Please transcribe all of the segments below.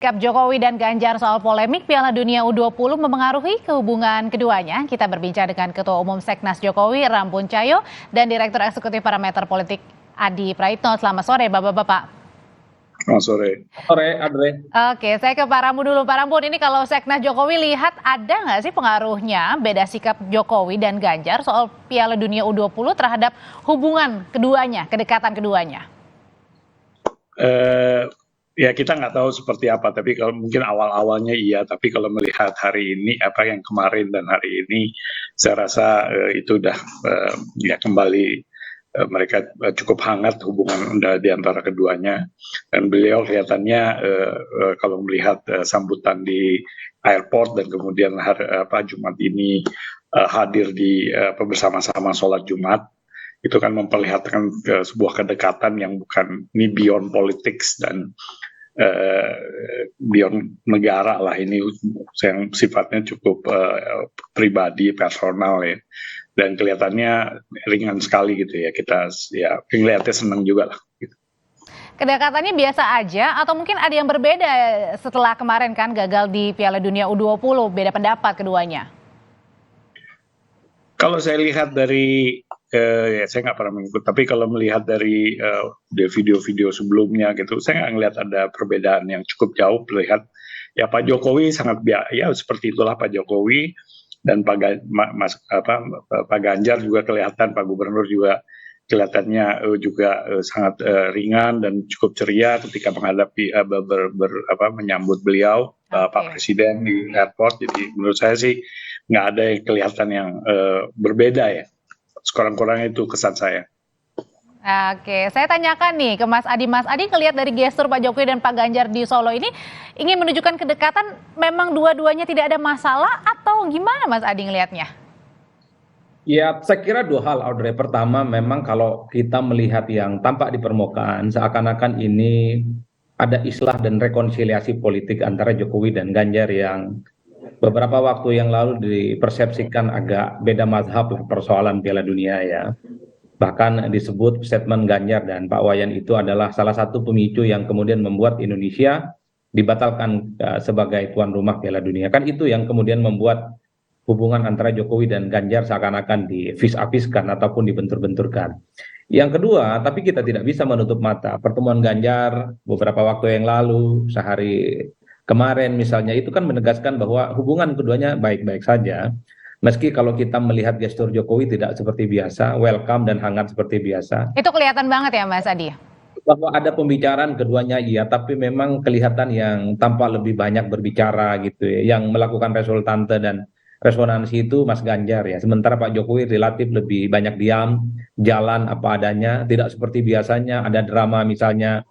Sikap Jokowi dan Ganjar soal polemik Piala Dunia U20 memengaruhi hubungan keduanya. Kita berbincang dengan Ketua Umum Seknas Jokowi, Rampun Cayo, dan Direktur Eksekutif Parameter Politik, Adi Praitno. Selamat sore, Bapak-Bapak. Selamat sore. Sore, Andre. Oke, saya ke Pak Rampun dulu. Pak Rampun, ini kalau Seknas Jokowi lihat ada nggak sih pengaruhnya beda sikap Jokowi dan Ganjar soal Piala Dunia U20 terhadap hubungan keduanya, kedekatan keduanya? Ya kita nggak tahu seperti apa, tapi kalau mungkin awal-awalnya iya, tapi kalau melihat hari ini, apa yang kemarin dan hari ini, saya rasa itu udah ya kembali mereka cukup hangat hubungan di antara keduanya, dan beliau kelihatannya kalau melihat sambutan di airport dan kemudian Jumat ini hadir di bersama-sama sholat Jumat, itu kan memperlihatkan sebuah kedekatan yang bukan ini beyond politics dan beyond negara lah, ini yang sifatnya cukup pribadi, personal ya, dan kelihatannya ringan sekali gitu ya, kita ya kelihatannya senang juga lah gitu. Kedekatannya biasa aja atau mungkin ada yang berbeda setelah kemarin kan gagal di Piala Dunia U20, beda pendapat keduanya? Kalau saya lihat dari ya saya nggak pernah mengikut, tapi kalau melihat dari video-video sebelumnya gitu, saya nggak ngelihat ada perbedaan yang cukup jauh. Melihat ya Pak Jokowi sangat ya seperti itulah Pak Jokowi, dan Pak Ganjar juga kelihatan, Pak Gubernur juga kelihatannya juga sangat ringan dan cukup ceria ketika menghadapi menyambut beliau Pak Presiden di airport. Jadi menurut saya sih nggak ada yang kelihatan yang berbeda ya. Sekurang-kurangnya itu kesan saya. Oke, saya tanyakan nih ke Mas Adi. Mas Adi ngelihat dari gestur Pak Jokowi dan Pak Ganjar di Solo ini ingin menunjukkan kedekatan, memang dua-duanya tidak ada masalah atau gimana Mas Adi ngelihatnya? Ya, saya kira dua hal, Audrey. Pertama, memang kalau kita melihat yang tampak di permukaan, seakan-akan ini ada islah dan rekonsiliasi politik antara Jokowi dan Ganjar yang beberapa waktu yang lalu dipersepsikan agak beda mazhab lah persoalan Piala Dunia ya. Bahkan disebut statement Ganjar dan Pak Wayan itu adalah salah satu pemicu yang kemudian membuat Indonesia dibatalkan sebagai tuan rumah Piala Dunia. Kan itu yang kemudian membuat hubungan antara Jokowi dan Ganjar seakan-akan divis-aviskan ataupun dibentur-benturkan. Yang kedua, tapi kita tidak bisa menutup mata, pertemuan Ganjar beberapa waktu yang lalu, sehari kemarin misalnya, itu kan menegaskan bahwa hubungan keduanya baik-baik saja. Meski kalau kita melihat gestur Jokowi tidak seperti biasa, welcome dan hangat seperti biasa. Itu kelihatan banget ya Mas Adi? Bahwa ada pembicaraan keduanya iya, tapi memang kelihatan yang tampak lebih banyak berbicara gitu ya. Yang melakukan resultante dan resonansi itu Mas Ganjar ya. Sementara Pak Jokowi relatif lebih banyak diam, jalan apa adanya, tidak seperti biasanya ada drama misalnya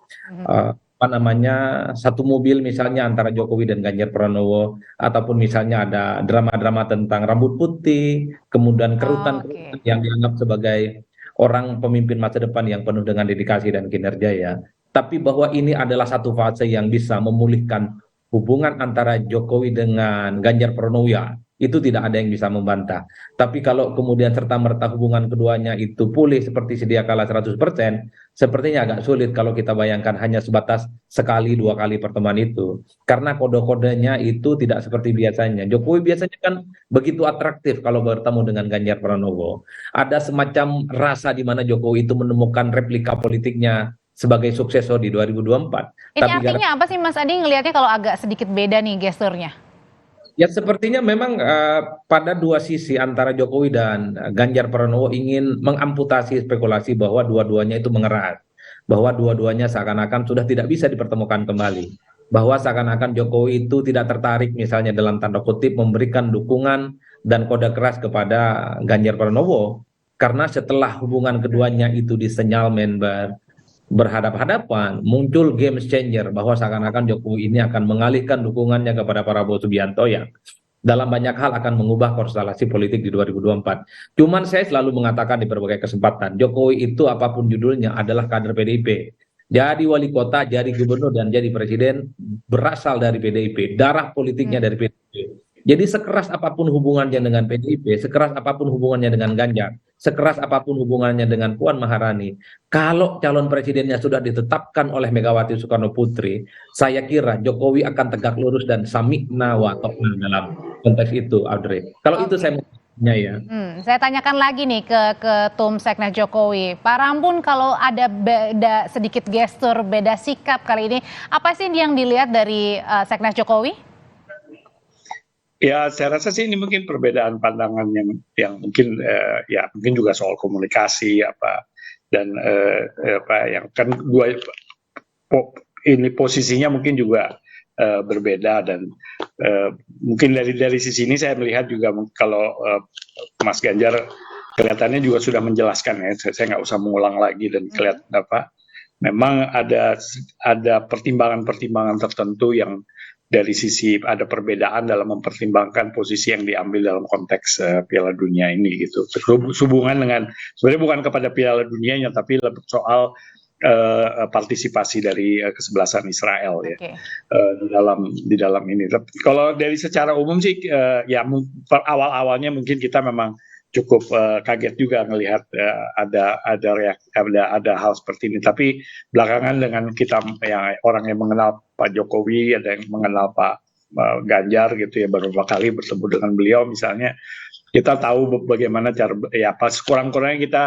satu mobil misalnya antara Jokowi dan Ganjar Pranowo, ataupun misalnya ada drama-drama tentang rambut putih, kemudian kerutan yang dianggap sebagai orang pemimpin masa depan yang penuh dengan dedikasi dan kinerja ya. Tapi bahwa ini adalah satu fase yang bisa memulihkan hubungan antara Jokowi dengan Ganjar Pranowo ya, itu tidak ada yang bisa membantah. Tapi kalau kemudian serta-merta hubungan keduanya itu pulih seperti sedia kala 100%, sepertinya agak sulit kalau kita bayangkan hanya sebatas sekali dua kali pertemuan itu. Karena kode-kodenya itu tidak seperti biasanya. Jokowi biasanya kan begitu atraktif kalau bertemu dengan Ganjar Pranowo. Ada semacam rasa di mana Jokowi itu menemukan replika politiknya sebagai suksesor di 2024. Ini artinya apa sih Mas Adi ngelihatnya kalau agak sedikit beda nih gesturnya? Ya sepertinya memang pada dua sisi antara Jokowi dan Ganjar Pranowo ingin mengamputasi spekulasi bahwa dua-duanya itu mengeras, bahwa dua-duanya seakan-akan sudah tidak bisa dipertemukan kembali, bahwa seakan-akan Jokowi itu tidak tertarik misalnya dalam tanda kutip memberikan dukungan dan kode keras kepada Ganjar Pranowo, karena setelah hubungan keduanya itu disenyalmen berhadap-hadapan, muncul game changer bahwa seakan-akan Jokowi ini akan mengalihkan dukungannya kepada Prabowo Subianto yang dalam banyak hal akan mengubah konstelasi politik di 2024. Cuman saya selalu mengatakan di berbagai kesempatan, Jokowi itu apapun judulnya adalah kader PDIP. Jadi wali kota, jadi gubernur, dan jadi presiden berasal dari PDIP. Darah politiknya dari PDIP. Jadi sekeras apapun hubungannya dengan PDIP, sekeras apapun hubungannya dengan Ganjar, sekeras apapun hubungannya dengan Puan Maharani, kalau calon presidennya sudah ditetapkan oleh Megawati Soekarno Putri, saya kira Jokowi akan tegak lurus dan samikna wa ta'na dalam konteks itu, Audrey. Kalau itu saya mau ya. Saya tanyakan lagi nih ke Ketum Seknas Jokowi, Pak Rampun, kalau ada beda sedikit gestur, beda sikap kali ini, apa sih yang dilihat dari Seknas Jokowi? Ya, saya rasa sih ini mungkin perbedaan pandangan yang mungkin ya mungkin juga soal komunikasi apa dan apa yang kan ini posisinya mungkin juga berbeda dan mungkin dari sisi ini saya melihat juga kalau Mas Ganjar kelihatannya juga sudah menjelaskan ya, saya nggak usah mengulang lagi dan kelihatan apa memang ada pertimbangan-pertimbangan tertentu yang dari sisi ada perbedaan dalam mempertimbangkan posisi yang diambil dalam konteks Piala Dunia ini gitu. Hubungan dengan sebenarnya bukan kepada Piala Dunianya tapi lebih soal partisipasi dari kesebelasan Israel ya di dalam ini. Kalau dari secara umum sih ya awal-awalnya mungkin kita memang cukup kaget juga melihat ada hal seperti ini. Tapi belakangan dengan kita orang yang mengenal Pak Jokowi, ada yang mengenal Pak Ganjar gitu ya beberapa kali bertemu dengan beliau misalnya, kita tahu bagaimana cara ya pas kurang-kurangnya kita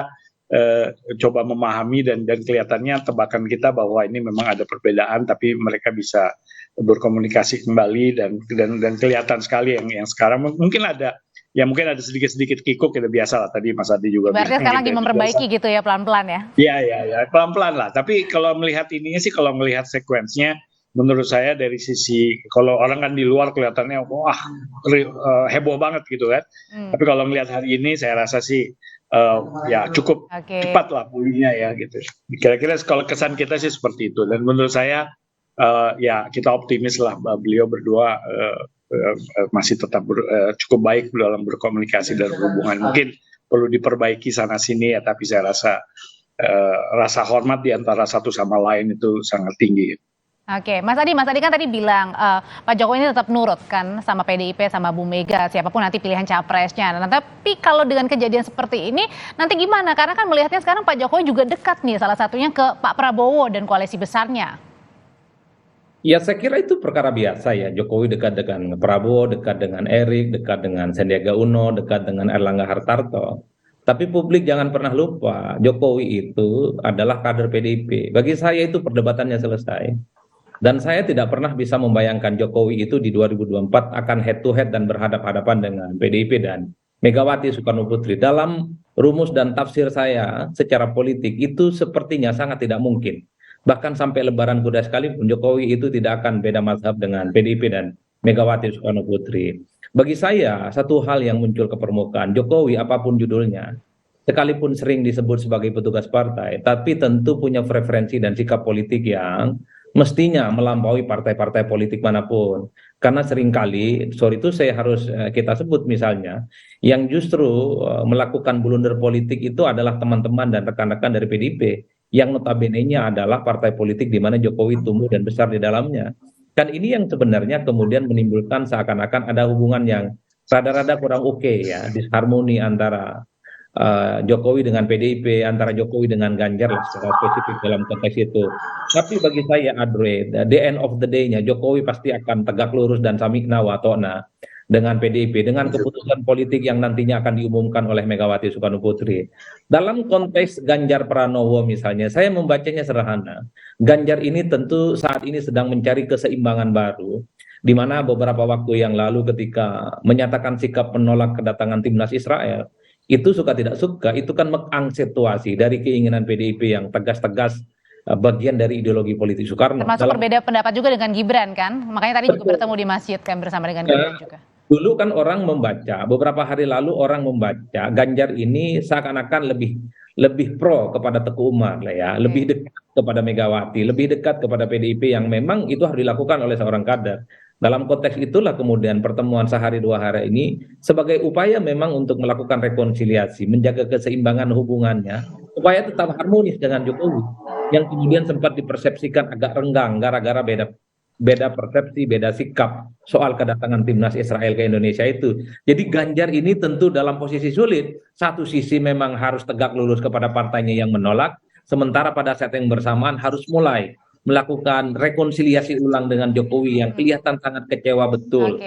coba memahami dan kelihatannya tebakan kita bahwa ini memang ada perbedaan tapi mereka bisa berkomunikasi kembali dan kelihatan sekali yang sekarang mungkin ada sedikit kikuk gitu biasa lah tadi Mas Adi juga berarti sekarang lagi memperbaiki gitu ya pelan-pelan ya. Iya pelan-pelan lah tapi kalau melihat ininya sih kalau melihat sekuensnya menurut saya dari sisi kalau orang kan di luar kelihatannya wah heboh banget gitu kan. Tapi kalau melihat hari ini saya rasa sih ya cukup cepat lah pulihnya ya gitu. Kira-kira kalau kesan kita sih seperti itu dan menurut saya ya kita optimis lah beliau berdua masih tetap cukup baik dalam berkomunikasi dan berhubungan. Mungkin perlu diperbaiki sana sini ya tapi saya rasa rasa hormat di antara satu sama lain itu sangat tinggi. Oke, Mas Adi kan tadi bilang Pak Jokowi ini tetap nurut kan sama PDIP sama Bu Mega siapapun nanti pilihan capresnya. Nah, tapi kalau dengan kejadian seperti ini nanti gimana? Karena kan melihatnya sekarang Pak Jokowi juga dekat nih salah satunya ke Pak Prabowo dan koalisi besarnya. Ya saya kira itu perkara biasa ya. Jokowi dekat dengan Prabowo, dekat dengan Erik, dekat dengan Sandiaga Uno, dekat dengan Erlangga Hartarto. Tapi publik jangan pernah lupa Jokowi itu adalah kader PDIP. Bagi saya itu perdebatannya selesai. Dan saya tidak pernah bisa membayangkan Jokowi itu di 2024 akan head to head dan berhadap-hadapan dengan PDIP dan Megawati Soekarno Putri. Dalam rumus dan tafsir saya secara politik itu sepertinya sangat tidak mungkin. Bahkan sampai lebaran kuda sekalipun Jokowi itu tidak akan beda mazhab dengan PDIP dan Megawati Soekarno Putri. Bagi saya satu hal yang muncul ke permukaan, Jokowi apapun judulnya, sekalipun sering disebut sebagai petugas partai, tapi tentu punya preferensi dan sikap politik yang mestinya melampaui partai-partai politik manapun. Karena seringkali, itu saya harus kita sebut misalnya, yang justru melakukan blunder politik itu adalah teman-teman dan rekan-rekan dari PDIP, yang notabene-nya adalah partai politik di mana Jokowi tumbuh dan besar di dalamnya. Kan ini yang sebenarnya kemudian menimbulkan seakan-akan ada hubungan yang rada-rada kurang oke ya, disharmoni antara Jokowi dengan PDIP, antara Jokowi dengan Ganjar lah secara spesifik dalam konteks itu. Tapi bagi saya, Andre, the end of the day-nya Jokowi pasti akan tegak lurus dan samikna wa ta'na dengan PDIP, dengan keputusan politik yang nantinya akan diumumkan oleh Megawati Soekarno Putri. Dalam konteks Ganjar Pranowo misalnya, saya membacanya sederhana. Ganjar ini tentu saat ini sedang mencari keseimbangan baru, di mana beberapa waktu yang lalu ketika menyatakan sikap menolak kedatangan timnas Israel, itu suka tidak suka, itu kan mengaksentuasi dari keinginan PDIP yang tegas-tegas bagian dari ideologi politik Soekarno. Termasuk berbeda pendapat juga dengan Gibran kan, makanya tadi juga bertemu di masjid kan bersama dengan Gibran juga. Dulu kan orang membaca, beberapa hari lalu orang membaca Ganjar ini seakan-akan lebih pro kepada Teguh Umar lah ya, lebih dekat kepada Megawati, lebih dekat kepada PDIP yang memang itu harus dilakukan oleh seorang kader. Dalam konteks itulah kemudian pertemuan sehari dua hari ini sebagai upaya memang untuk melakukan rekonsiliasi, menjaga keseimbangan hubungannya, supaya tetap harmonis dengan Jokowi, yang kemudian sempat dipersepsikan agak renggang gara-gara beda beda persepsi, beda sikap soal kedatangan timnas Israel ke Indonesia itu. Jadi Ganjar ini tentu dalam posisi sulit. Satu sisi memang harus tegak lurus kepada partainya yang menolak, sementara pada saat yang bersamaan harus mulai melakukan rekonsiliasi ulang dengan Jokowi yang kelihatan sangat kecewa betul.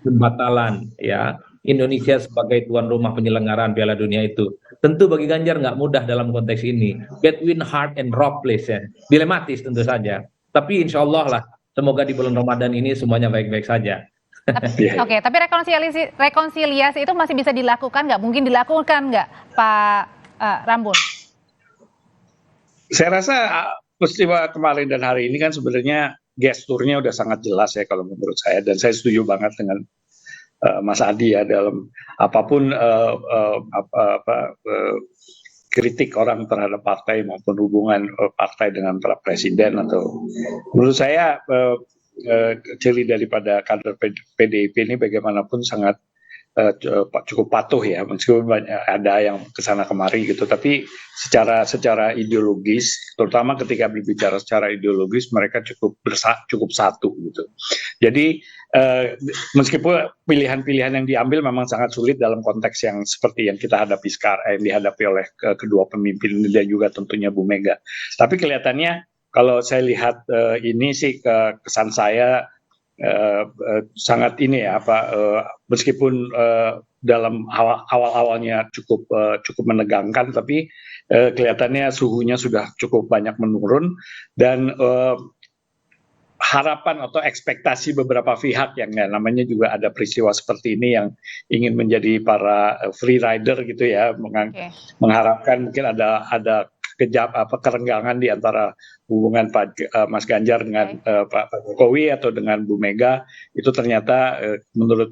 Pembatalan ya Indonesia sebagai tuan rumah penyelenggaraan Piala Dunia itu. Tentu bagi Ganjar nggak mudah dalam konteks ini. Between hard and rock place ya. Dilematis tentu saja. Tapi insya Allah lah, semoga di bulan Ramadan ini semuanya baik-baik saja. Oke, tapi rekonsiliasi itu masih bisa dilakukan nggak? Mungkin dilakukan nggak, Pak Rambun? Saya rasa peristiwa kemarin dan hari ini kan sebenarnya gesturnya udah sangat jelas ya kalau menurut saya, dan saya setuju banget dengan Mas Adi ya dalam apapun kritik orang terhadap partai maupun hubungan partai dengan para presiden, atau menurut saya ciri daripada kader PDIP ini bagaimanapun sangat cukup patuh ya, meskipun ada yang kesana kemari gitu, tapi secara ideologis, terutama ketika berbicara secara ideologis, mereka cukup satu gitu. Jadi meskipun pilihan-pilihan yang diambil memang sangat sulit dalam konteks yang seperti yang kita hadapi sekarang, yang dihadapi oleh kedua pemimpin ini dan juga tentunya Bu Mega. Tapi kelihatannya kalau saya lihat ini sih kesan saya sangat ini ya meskipun dalam awal-awalnya cukup menegangkan, tapi kelihatannya suhunya sudah cukup banyak menurun, dan harapan atau ekspektasi beberapa pihak yang namanya juga ada peristiwa seperti ini yang ingin menjadi para free rider gitu ya, mengharapkan mungkin ada kerenggangan di antara hubungan Mas Ganjar dengan Pak Jokowi atau dengan Bu Mega. Itu ternyata menurut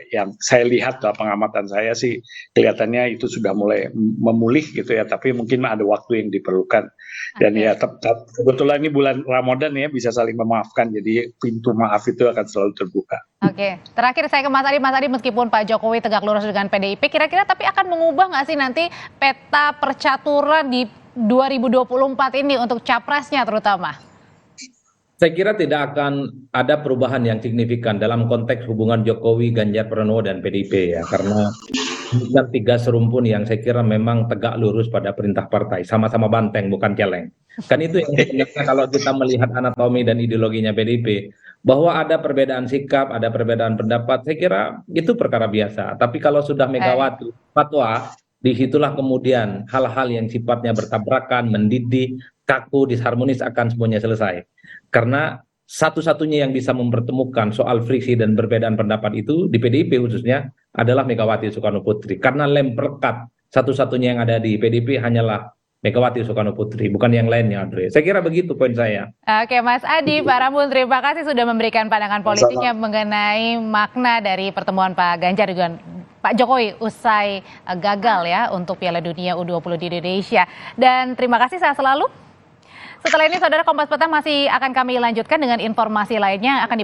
yang saya lihat dalam pengamatan saya sih kelihatannya itu sudah mulai memulih gitu ya, tapi mungkin ada waktu yang diperlukan. Dan ya kebetulan ini bulan Ramadan ya, bisa saling memaafkan, jadi pintu maaf itu akan selalu terbuka. Oke, terakhir saya ke Mas Adi, meskipun Pak Jokowi tegak lurus dengan PDIP, kira-kira tapi akan mengubah nggak sih nanti peta percaturan di 2024 ini untuk capresnya terutama? Saya kira tidak akan ada perubahan yang signifikan dalam konteks hubungan Jokowi, Ganjar Pranowo, dan PDIP ya, karena bukan tiga serumpun yang saya kira memang tegak lurus pada perintah partai, sama-sama banteng bukan celeng. Kan itu yang sebenarnya kalau kita melihat anatomi dan ideologinya PDIP, bahwa ada perbedaan sikap, ada perbedaan pendapat, saya kira itu perkara biasa. Tapi kalau sudah Megawati fatwa, disitulah kemudian hal-hal yang sifatnya bertabrakan, mendidih, kaku, disharmonis akan semuanya selesai. Karena satu-satunya yang bisa mempertemukan soal friksi dan perbedaan pendapat itu di PDIP khususnya adalah Megawati Soekarno Putri. Karena lem perekat satu-satunya yang ada di PDIP hanyalah Megawati Soekarno Putri, bukan yang lainnya, Andre. Saya kira begitu poin saya. Oke, Mas Adi, Pak Rambun, terima kasih sudah memberikan pandangan politiknya mengenai makna dari pertemuan Pak Ganjar dengan Pak Jokowi usai gagal ya untuk Piala Dunia U20 di Indonesia. Dan terima kasih, sehat selalu. Setelah ini, Saudara, Kompas Petang masih akan kami lanjutkan dengan informasi lainnya akan